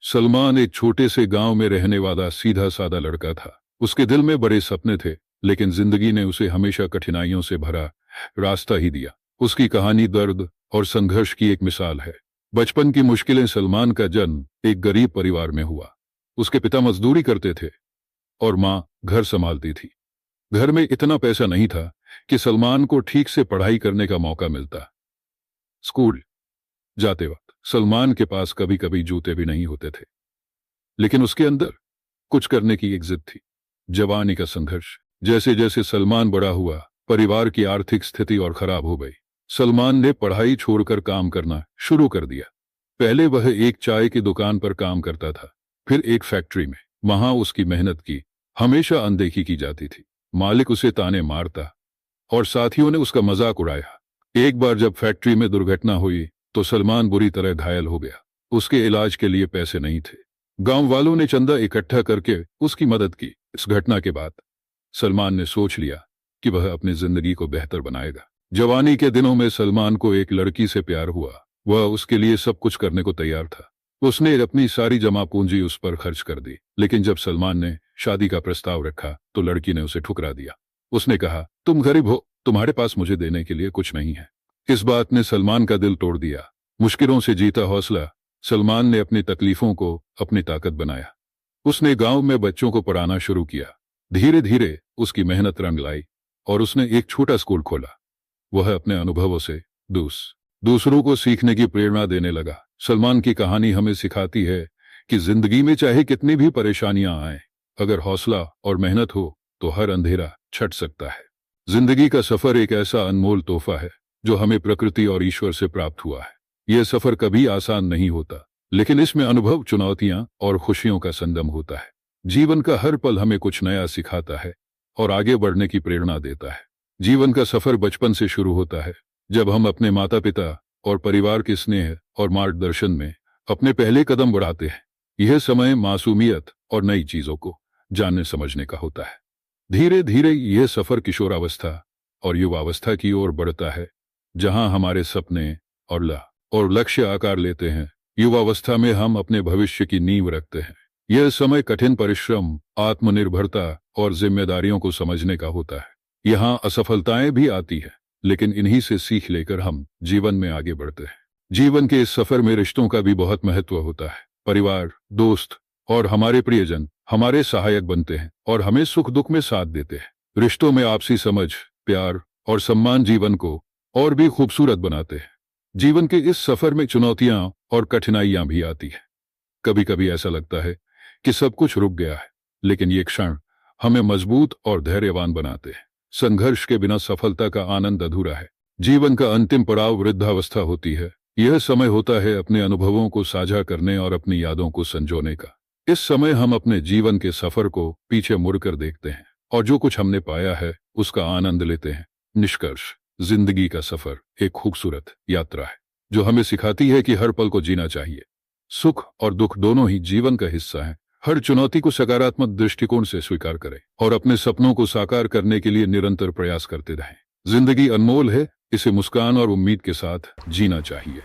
सलमान एक छोटे से गांव में रहने वाला सीधा साधा लड़का था। उसके दिल में बड़े सपने थे, लेकिन जिंदगी ने उसे हमेशा कठिनाइयों से भरा रास्ता ही दिया। उसकी कहानी दर्द और संघर्ष की एक मिसाल है। बचपन की मुश्किलें। सलमान का जन्म एक गरीब परिवार में हुआ। उसके पिता मजदूरी करते थे और मां घर संभालती थी। घर में इतना पैसा नहीं था कि सलमान को ठीक से पढ़ाई करने का मौका मिलता। स्कूल जाते वक्त सलमान के पास कभी कभी जूते भी नहीं होते थे, लेकिन उसके अंदर कुछ करने की एक जिद थी। जवानी का संघर्ष। जैसे जैसे सलमान बड़ा हुआ, परिवार की आर्थिक स्थिति और खराब हो गई। सलमान ने पढ़ाई छोड़कर काम करना शुरू कर दिया। पहले वह एक चाय की दुकान पर काम करता था, फिर एक फैक्ट्री में। वहां उसकी मेहनत की हमेशा अनदेखी की जाती थी। मालिक उसे ताने मारता और साथियों ने उसका मजाक उड़ाया। एक बार जब फैक्ट्री में दुर्घटना हुई तो सलमान बुरी तरह घायल हो गया। उसके इलाज के लिए पैसे नहीं थे। गांव वालों ने चंदा इकट्ठा करके उसकी मदद की। इस घटना के बाद सलमान ने सोच लिया कि वह अपनी जिंदगी को बेहतर बनाएगा। जवानी के दिनों में सलमान को एक लड़की से प्यार हुआ। वह उसके लिए सब कुछ करने को तैयार था। उसने अपनी सारी जमा पूंजी उस पर खर्च कर दी, लेकिन जब सलमान ने शादी का प्रस्ताव रखा तो लड़की ने उसे ठुकरा दिया। उसने कहा, तुम गरीब हो, तुम्हारे पास मुझे देने के लिए कुछ नहीं है। इस बात ने सलमान का दिल तोड़ दिया। मुश्किलों से जीता हौसला, सलमान ने अपनी तकलीफों को अपनी ताकत बनाया। उसने गांव में बच्चों को पढ़ाना शुरू किया। धीरे धीरे उसकी मेहनत रंग लाई और उसने एक छोटा स्कूल खोला। वह अपने अनुभवों से दूसरों को सीखने की प्रेरणा देने लगा। सलमान की कहानी हमें सिखाती है कि जिंदगी में चाहे कितनी भी परेशानियां आए, अगर हौसला और मेहनत हो तो हर अंधेरा छट सकता है। जिंदगी का सफर एक ऐसा अनमोल तोहफा है जो हमें प्रकृति और ईश्वर से प्राप्त हुआ है। यह सफर कभी आसान नहीं होता, लेकिन इसमें अनुभव, चुनौतियां और खुशियों का संगम होता है। जीवन का हर पल हमें कुछ नया सिखाता है और आगे बढ़ने की प्रेरणा देता है। जीवन का सफर बचपन से शुरू होता है, जब हम अपने माता पिता और परिवार के स्नेह और मार्गदर्शन में अपने पहले कदम बढ़ाते हैं। यह समय मासूमियत और नई चीजों को जानने समझने का होता है। धीरे धीरे यह सफर किशोरावस्था और युवावस्था की ओर बढ़ता है, जहां हमारे सपने और लक्ष्य आकार लेते हैं। युवावस्था में हम अपने भविष्य की नींव रखते हैं। यह समय कठिन परिश्रम, आत्मनिर्भरता और जिम्मेदारियों को समझने का होता है। यहाँ असफलताएं भी आती हैं, लेकिन इन्हीं से सीख लेकर हम जीवन में आगे बढ़ते हैं। जीवन के इस सफर में रिश्तों का भी बहुत महत्व होता है। परिवार, दोस्त और हमारे प्रियजन हमारे सहायक बनते हैं और हमें सुख दुख में साथ देते हैं। रिश्तों में आपसी समझ, प्यार और सम्मान जीवन को और भी खूबसूरत बनाते हैं। जीवन के इस सफर में चुनौतियां और कठिनाइयां भी आती हैं। कभी कभी ऐसा लगता है कि सब कुछ रुक गया है, लेकिन ये क्षण हमें मजबूत और धैर्यवान बनाते हैं। संघर्ष के बिना सफलता का आनंद अधूरा है। जीवन का अंतिम पड़ाव वृद्धावस्था होती है। यह समय होता है अपने अनुभवों को साझा करने और अपनी यादों को संजोने का। इस समय हम अपने जीवन के सफर को पीछे मुड़कर देखते हैं और जो कुछ हमने पाया है उसका आनंद लेते हैं। निष्कर्ष, जिंदगी का सफर एक खूबसूरत यात्रा है जो हमें सिखाती है कि हर पल को जीना चाहिए। सुख और दुख दोनों ही जीवन का हिस्सा हैं। हर चुनौती को सकारात्मक दृष्टिकोण से स्वीकार करें और अपने सपनों को साकार करने के लिए निरंतर प्रयास करते रहें। जिंदगी अनमोल है, इसे मुस्कान और उम्मीद के साथ जीना चाहिए।